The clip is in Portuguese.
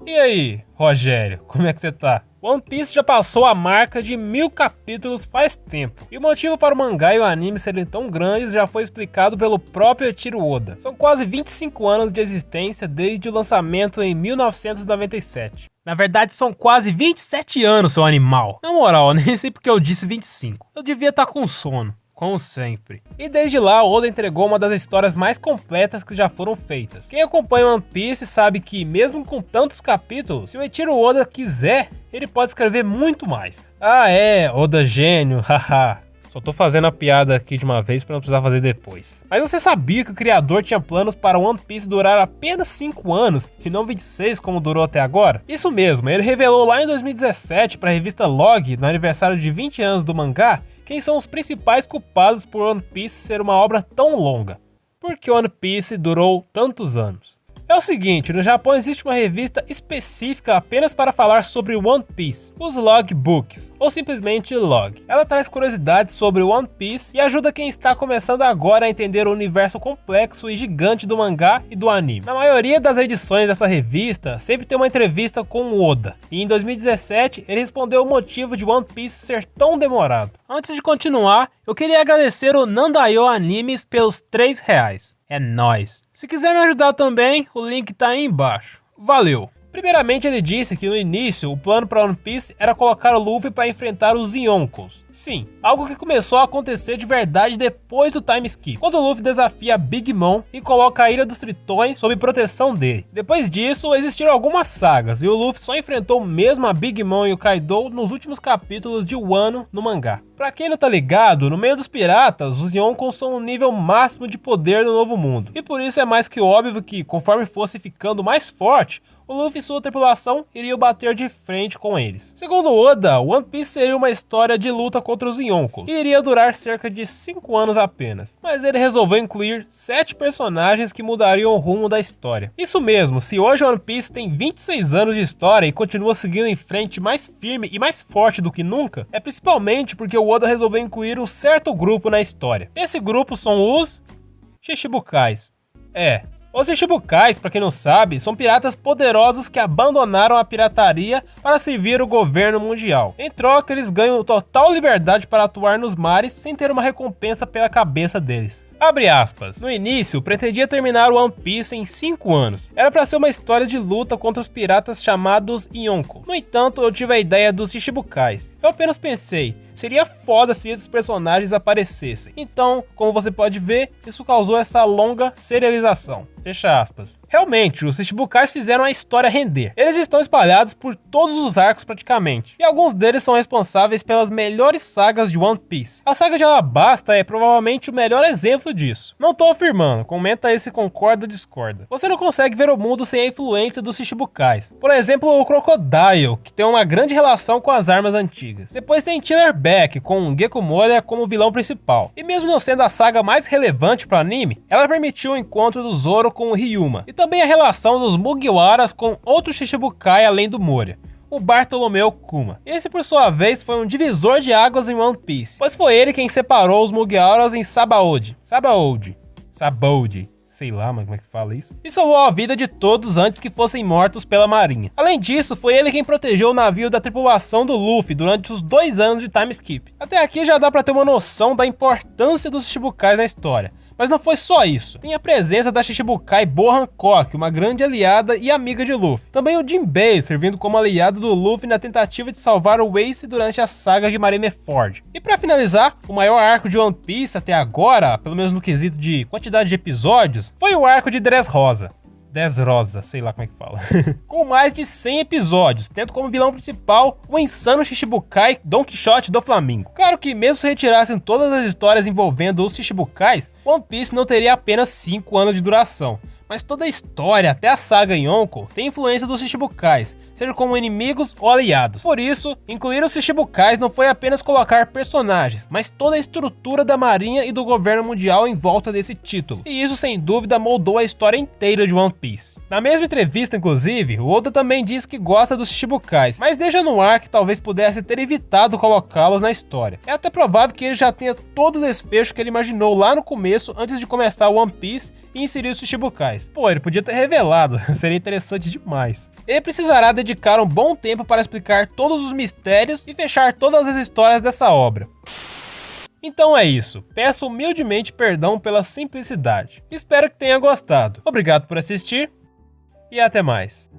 E aí, Rogério, como é que você tá? One Piece já passou a marca de 1000 capítulos faz tempo, e o motivo para o mangá e o anime serem tão grandes já foi explicado pelo próprio Eiichiro Oda. São quase 25 anos de existência desde o lançamento em 1997. Na verdade são quase 27 anos, seu animal. Na moral, nem sei porque eu disse 25. Eu devia estar com sono. Como sempre. E desde lá, Oda entregou uma das histórias mais completas que já foram feitas. Quem acompanha One Piece sabe que, mesmo com tantos capítulos, se o Eiichiro Oda quiser, ele pode escrever muito mais. Ah é, Oda gênio, haha. Só tô fazendo a piada aqui de uma vez pra não precisar fazer depois. Mas você sabia que o criador tinha planos para One Piece durar apenas 5 anos e não 26 como durou até agora? Isso mesmo, ele revelou lá em 2017 para a revista Log, no aniversário de 20 anos do mangá, quem são os principais culpados por One Piece ser uma obra tão longa. Por que One Piece durou tantos anos? É o seguinte, no Japão existe uma revista específica apenas para falar sobre One Piece, os Log Books, ou simplesmente Log. Ela traz curiosidades sobre One Piece e ajuda quem está começando agora a entender o universo complexo e gigante do mangá e do anime. Na maioria das edições dessa revista, sempre tem uma entrevista com o Oda, e em 2017 ele respondeu o motivo de One Piece ser tão demorado. Antes de continuar, eu queria agradecer o Nandayo Animes pelos R$3. É nóis. Se quiser me ajudar também, o link tá aí embaixo. Valeu! Primeiramente ele disse que no início o plano para One Piece era colocar o Luffy para enfrentar os Yonkos. Sim, algo que começou a acontecer de verdade depois do time skip, quando o Luffy desafia Big Mom e coloca a Ilha dos Tritões sob proteção dele. Depois disso existiram algumas sagas e o Luffy só enfrentou mesmo a Big Mom e o Kaido nos últimos capítulos de Wano no mangá. Pra quem não tá ligado, no meio dos piratas, os Yonkos são o nível máximo de poder do Novo Mundo, e por isso é mais que óbvio que, conforme fosse ficando mais forte, o Luffy e sua tripulação iriam bater de frente com eles. Segundo Oda, One Piece seria uma história de luta contra os Yonkos, e iria durar cerca de 5 anos apenas. Mas ele resolveu incluir 7 personagens que mudariam o rumo da história. Isso mesmo, se hoje One Piece tem 26 anos de história e continua seguindo em frente mais firme e mais forte do que nunca, é principalmente porque o Oda resolveu incluir um certo grupo na história. Esse grupo são os Shichibukais. Os Shichibukais, pra quem não sabe, são piratas poderosos que abandonaram a pirataria para servir o governo mundial. Em troca, eles ganham total liberdade para atuar nos mares sem ter uma recompensa pela cabeça deles. Abre aspas. No início, pretendia terminar o One Piece em 5 anos. Era para ser uma história de luta contra os piratas chamados Yonko. No entanto, eu tive a ideia dos Shichibukais. Eu apenas pensei, seria foda se esses personagens aparecessem. Então, como você pode ver, isso causou essa longa serialização. Fecha aspas. Realmente, os Shichibukais fizeram a história render. Eles estão espalhados por todos os arcos praticamente, e alguns deles são responsáveis pelas melhores sagas de One Piece. A saga de Alabasta é provavelmente o melhor exemplo disso. Não tô afirmando, comenta aí se concorda ou discorda. Você não consegue ver o mundo sem a influência dos Shichibukais. Por exemplo, o Crocodile, que tem uma grande relação com as armas antigas. Depois tem Tiller Back, com Gekko Moria como vilão principal. E mesmo não sendo a saga mais relevante para o anime, ela permitiu o encontro do Zoro com o Ryuma, e também a relação dos Mugiwaras com outro Shichibukai além do Moria, o Bartolomeu Kuma. Esse, por sua vez, foi um divisor de águas em One Piece, pois foi ele quem separou os Mugiwaras em Sabaody, sei lá, mas como é que fala isso? E salvou a vida de todos antes que fossem mortos pela marinha. Além disso, foi ele quem protegeu o navio da tripulação do Luffy durante os 2 anos de time skip. Até aqui já dá pra ter uma noção da importância dos Shichibukais na história. Mas não foi só isso. Tem a presença da Shichibukai Boa Hancock, uma grande aliada e amiga de Luffy. Também o Jinbei, servindo como aliado do Luffy na tentativa de salvar o Ace durante a saga de Marineford. E pra finalizar, o maior arco de One Piece até agora, pelo menos no quesito de quantidade de episódios, foi o arco de Dressrosa, sei lá como é que fala. Com mais de 100 episódios, tendo como vilão principal o insano Shichibukai Don Quixote do Flamingo. Claro que mesmo se retirassem todas as histórias envolvendo os Shichibukais, One Piece não teria apenas 5 anos de duração. Mas toda a história, até a saga Yonko, tem influência dos Shichibukais, seja como inimigos ou aliados. Por isso, incluir os Shichibukais não foi apenas colocar personagens, mas toda a estrutura da marinha e do governo mundial em volta desse título. E isso, sem dúvida, moldou a história inteira de One Piece. Na mesma entrevista, inclusive, o Oda também diz que gosta dos Shichibukais, mas deixa no ar que talvez pudesse ter evitado colocá-los na história. É até provável que ele já tenha todo o desfecho que ele imaginou lá no começo, antes de começar One Piece, e inserir os Shichibukais. Pô, ele podia ter revelado, seria interessante demais. Ele precisará dedicar um bom tempo para explicar todos os mistérios e fechar todas as histórias dessa obra. Então é isso, peço humildemente perdão pela simplicidade. Espero que tenha gostado. Obrigado por assistir e até mais.